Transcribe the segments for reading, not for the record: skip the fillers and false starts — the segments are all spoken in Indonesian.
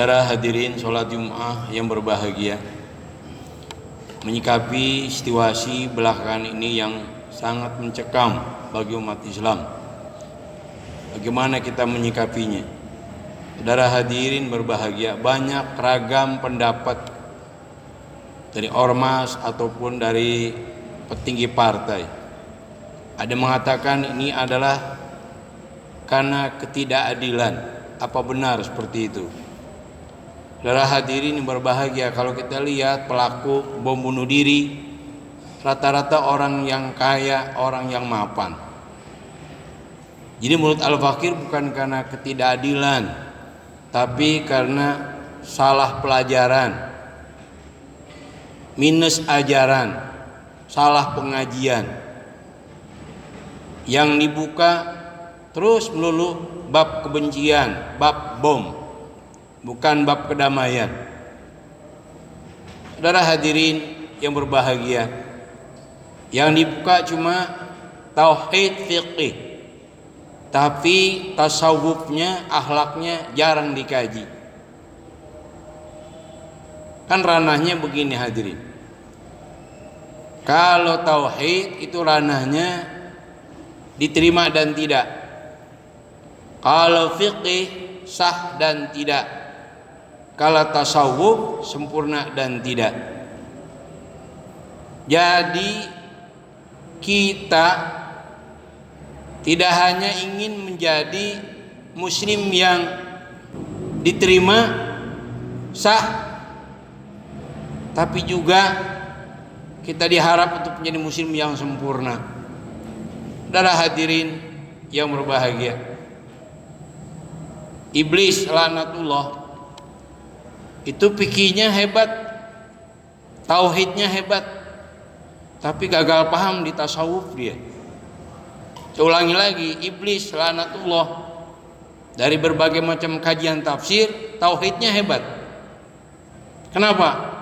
Saudara hadirin sholat Jum'ah yang berbahagia, menyikapi situasi belakangan ini yang sangat mencekam bagi umat Islam, bagaimana kita menyikapinya? Saudara hadirin berbahagia, banyak ragam pendapat dari ormas ataupun dari petinggi partai. Ada mengatakan ini adalah karena ketidakadilan. Apa benar seperti itu? Saudara hadirin yang berbahagia, kalau kita lihat pelaku bom bunuh diri rata-rata orang yang kaya, orang yang mapan. Jadi menurut Al-Fakir bukan karena ketidakadilan, tapi karena salah pelajaran, minus ajaran, salah pengajian. Yang dibuka terus melulu bab kebencian, bab bom, bukan bab kedamaian. Saudara hadirin yang berbahagia, yang dibuka cuma tauhid fiqih, tapi tasawufnya, akhlaknya jarang dikaji. Kan ranahnya begini hadirin, kalau tauhid itu ranahnya diterima dan tidak, kalau fiqih sah dan tidak, kalau tasawuf sempurna dan tidak. Jadi kita tidak hanya ingin menjadi muslim yang diterima sah, tapi juga kita diharap untuk menjadi muslim yang sempurna. Saudara hadirin yang berbahagia, iblis laknatullah itu fikihnya hebat, tauhidnya hebat, tapi gagal paham di tasawuf dia. Saya ulangi lagi, iblis laknatullah dari berbagai macam kajian tafsir, tauhidnya hebat. Kenapa?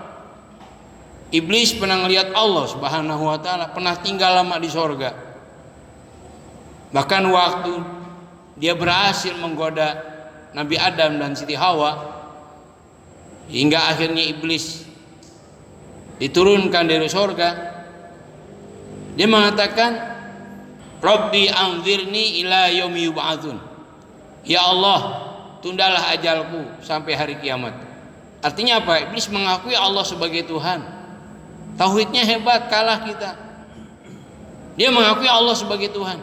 Iblis pernah melihat Allah Subhanahu wa taala, pernah tinggal lama di sorga. Bahkan waktu dia berhasil menggoda Nabi Adam dan Siti Hawa, hingga akhirnya iblis diturunkan dari sorga, dia mengatakan, Rabbi anzirni ila yaumi yub'atsun. Ya Allah, tundalah ajalku sampai hari kiamat. Artinya apa? Iblis mengakui Allah sebagai Tuhan. Tauhidnya hebat, kalah kita. Dia mengakui Allah sebagai Tuhan.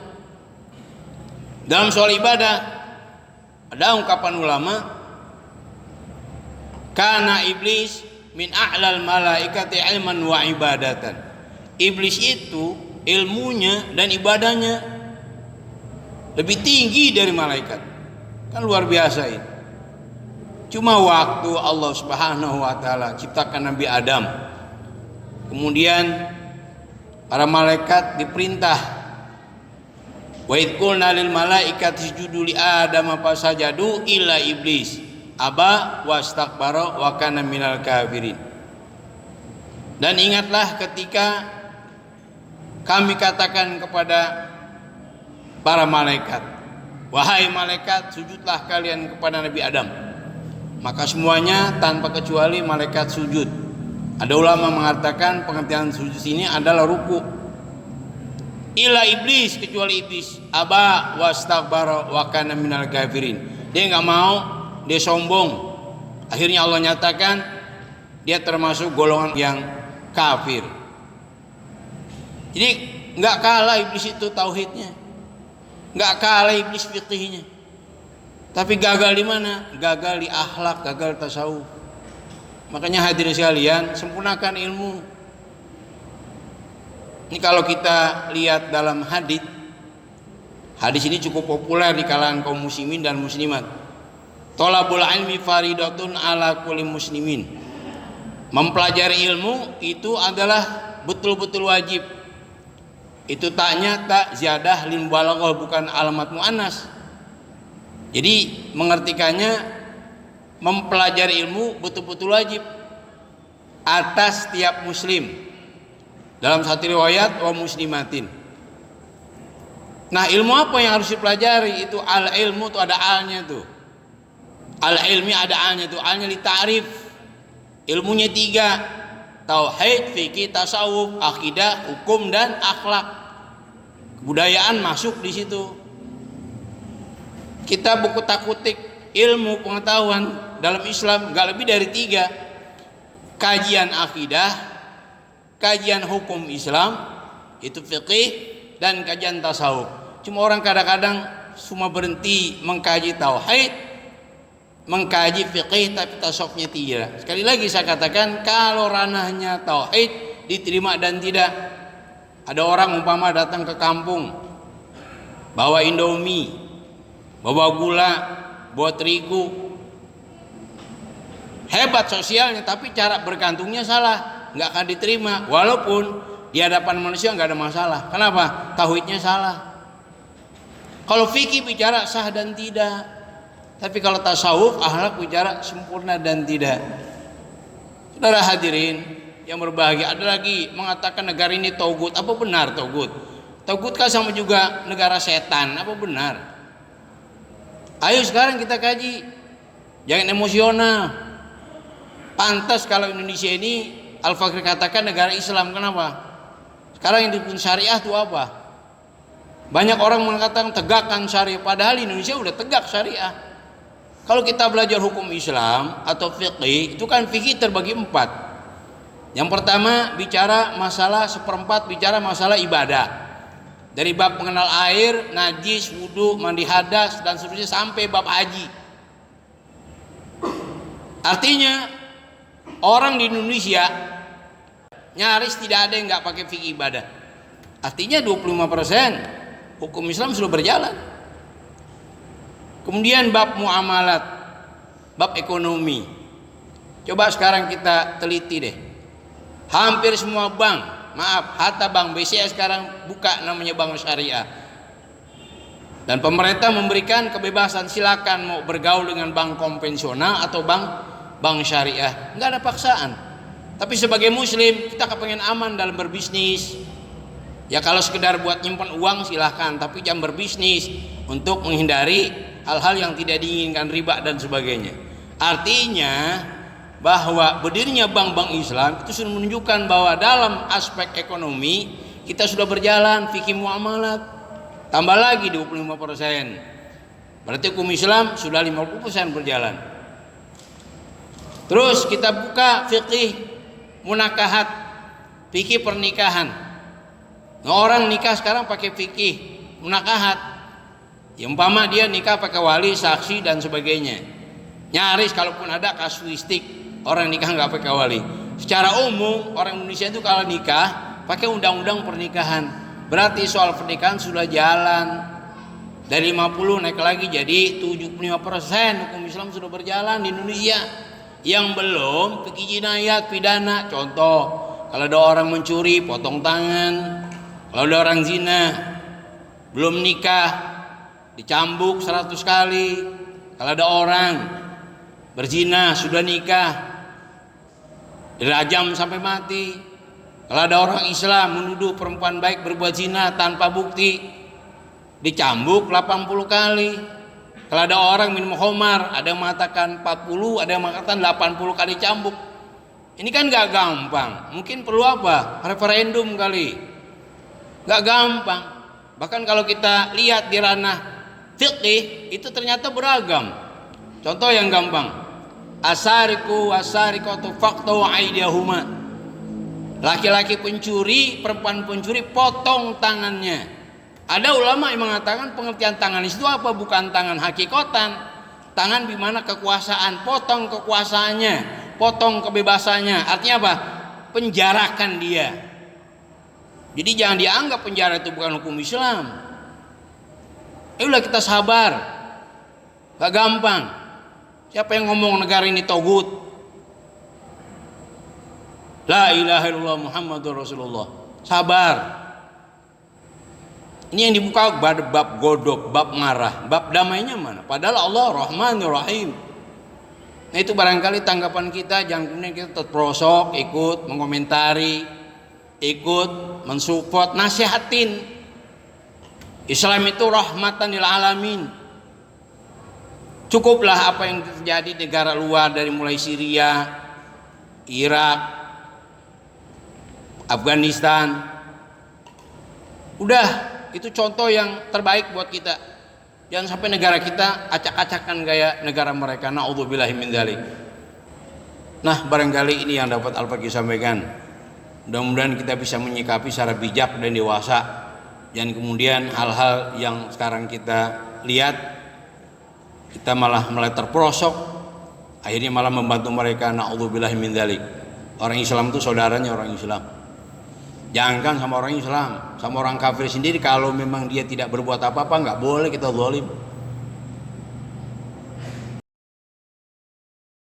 Dalam soal ibadah ada ungkapan ulama, kana iblis min a'lal malaikati ilman wa ibadatan. Iblis itu ilmunya dan ibadahnya lebih tinggi dari malaikat. Kan luar biasa ini. Cuma waktu Allah Subhanahu wa taala ciptakan Nabi Adam, kemudian para malaikat diperintah, wa idh qulna lil malaikati isjudu li Adam fasajadu illa iblis aba wastakbara wa kana minal kafirin. Dan ingatlah ketika kami katakan kepada para malaikat, wahai malaikat, sujudlah kalian kepada Nabi Adam. Maka semuanya tanpa kecuali malaikat sujud. Ada ulama mengatakan pengertian sujud ini adalah ruku. Illa iblis, kecuali iblis, aba wastakbara wa kana minal kafirin. Dia enggak mau, dia sombong. Akhirnya Allah nyatakan dia termasuk golongan yang kafir. Jadi enggak kalah iblis itu tauhidnya, enggak kalah iblis fikihnya. Tapi gagal di mana? Gagal di akhlak, gagal tasawuf. Makanya hadirin sekalian, sempurnakan ilmu. Ini kalau kita lihat dalam hadis ini cukup populer di kalangan kaum muslimin dan muslimat. Thalabul ilmi faridatun ala kulli muslimin. Mempelajari ilmu itu adalah betul-betul wajib. Itu taknya tak ziyadah lil balaghah, bukan alamat muannas. Jadi mengertikannya, mempelajari ilmu betul-betul wajib atas setiap muslim. Dalam satu riwayat wa muslimatin. Nah, ilmu apa yang harus dipelajari? Itu al ilmu, itu ada alnya tuh. Al-ilmi ada A-nya tuh, A-nya li ta'rif. Ilmunya 3. Tauhid, fikih, tasawuf, akidah, hukum dan akhlak. Kebudayaan masuk di situ. Kita buku takutik ilmu pengetahuan dalam Islam enggak lebih dari 3. Kajian akidah, kajian hukum Islam, itu fikih, dan kajian tasawuf. Cuma orang kadang-kadang cuma berhenti mengkaji tauhid, mengkaji fikih, tapi tasawufnya tidak. Sekali lagi saya katakan, kalau ranahnya tauhid diterima dan tidak. Ada orang umpama datang ke kampung, bawa Indomie, bawa gula, bawa terigu, hebat sosialnya, tapi cara bergantungnya salah, nggak akan diterima. Walaupun di hadapan manusia nggak ada masalah. Kenapa? Tauhidnya salah. Kalau fikih bicara sah dan tidak, tapi kalau tasawuf, akhlak bicara sempurna dan tidak. Saudara hadirin yang berbahagia, ada lagi mengatakan negara ini togut. Apa benar togut? Togutkah sama juga negara setan? Apa benar? Ayo sekarang kita kaji, jangan emosional. Pantas kalau Indonesia ini Al-Fakir katakan negara Islam. Kenapa? Sekarang yang dipun syariah itu apa? Banyak orang mengatakan tegakkan syariah, padahal Indonesia udah tegak syariah. Kalau kita belajar hukum Islam atau fikih, itu kan fikih terbagi 4. Yang pertama bicara masalah seperempat, bicara masalah ibadah. Dari bab mengenal air, najis, wudu, mandi hadas, dan seterusnya sampai bab haji. Artinya orang di Indonesia nyaris tidak ada yang nggak pakai fikih ibadah. Artinya 25% hukum Islam sudah berjalan. Kemudian bab muamalat, bab ekonomi. Coba sekarang kita teliti deh. Hampir semua bank, maaf, hatta bank BCA sekarang buka namanya bank syariah. Dan pemerintah memberikan kebebasan, silakan mau bergaul dengan bank konvensional atau bank syariah. Enggak ada paksaan. Tapi sebagai muslim kita kepengen aman dalam berbisnis. Ya kalau sekedar buat nyimpan uang silahkan, tapi jangan berbisnis untuk menghindari hal-hal yang tidak diinginkan, riba dan sebagainya. Artinya bahwa berdirinya bank-bank Islam itu sudah menunjukkan bahwa dalam aspek ekonomi kita sudah berjalan, fikih muamalat. Tambah lagi 25%. Berarti hukum Islam sudah 50% berjalan. Terus kita buka fikih munakahat, fikih pernikahan. Nah, orang nikah sekarang pakai fikih munakahat. Ya, umpama dia nikah pakai wali, saksi dan sebagainya. Nyaris kalaupun ada kasuistik orang nikah nggak pakai wali. Secara umum orang Indonesia itu kalau nikah pakai undang-undang pernikahan. Berarti soal pernikahan sudah jalan. Dari 50 naik lagi jadi 75% hukum Islam sudah berjalan di Indonesia. Yang belum fikih jinayat pidana. Contoh, kalau ada orang mencuri potong tangan. Kalau ada orang zina belum nikah dicambuk 100 kali. Kalau ada orang berzina sudah nikah dirajam sampai mati. Kalau ada orang Islam menuduh perempuan baik berbuat zina tanpa bukti dicambuk 80 kali. Kalau ada orang minum khamar, ada yang mengatakan 40, ada yang mengatakan 80 kali cambuk. Ini kan gak gampang. Mungkin perlu apa? Referendum kali. Gak gampang. Bahkan kalau kita lihat di ranah fiqih itu ternyata beragam. Contoh yang gampang, asariku wasarikatu faqtu aydiyahuma. Laki-laki pencuri, perempuan pencuri potong tangannya. Ada ulama yang mengatakan pengertian tangan itu apa? Bukan tangan hakikatan, tangan di mana kekuasaan, potong kekuasaannya, potong kebebasannya. Artinya apa? Penjarakan dia. Jadi jangan dianggap penjara itu bukan hukum Islam. Udah kita sabar, gak gampang. Siapa yang ngomong negara ini togut? La ilaha illallah Muhammadur Rasulullah. Sabar. Ini yang dibuka bab godok, bab marah, bab damainya mana? Padahal Allah Rahmanur Rahim. Nah itu barangkali tanggapan kita, jangan kemudian kita terprosok, ikut mengomentari, ikut mensupport, nasihatin. Islam itu rahmatan lil alamin. Cukuplah apa yang terjadi di negara luar dari mulai Syria, Irak, Afghanistan. Udah, itu contoh yang terbaik buat kita. Jangan sampai negara kita acak-acakan gaya negara mereka. Na'udzubillahi min dzalik. Nah, barangkali ini yang dapat Al-Faqih sampaikan. Mudah-mudahan kita bisa menyikapi secara bijak dan dewasa. Jangan kemudian hal-hal yang sekarang kita lihat kita malah terperosok, akhirnya malah membantu mereka. Na'udzubillahi min dzalik. Orang Islam itu saudaranya orang Islam. Jangankan sama orang Islam, sama orang kafir sendiri, kalau memang dia tidak berbuat apa-apa nggak boleh kita zalim.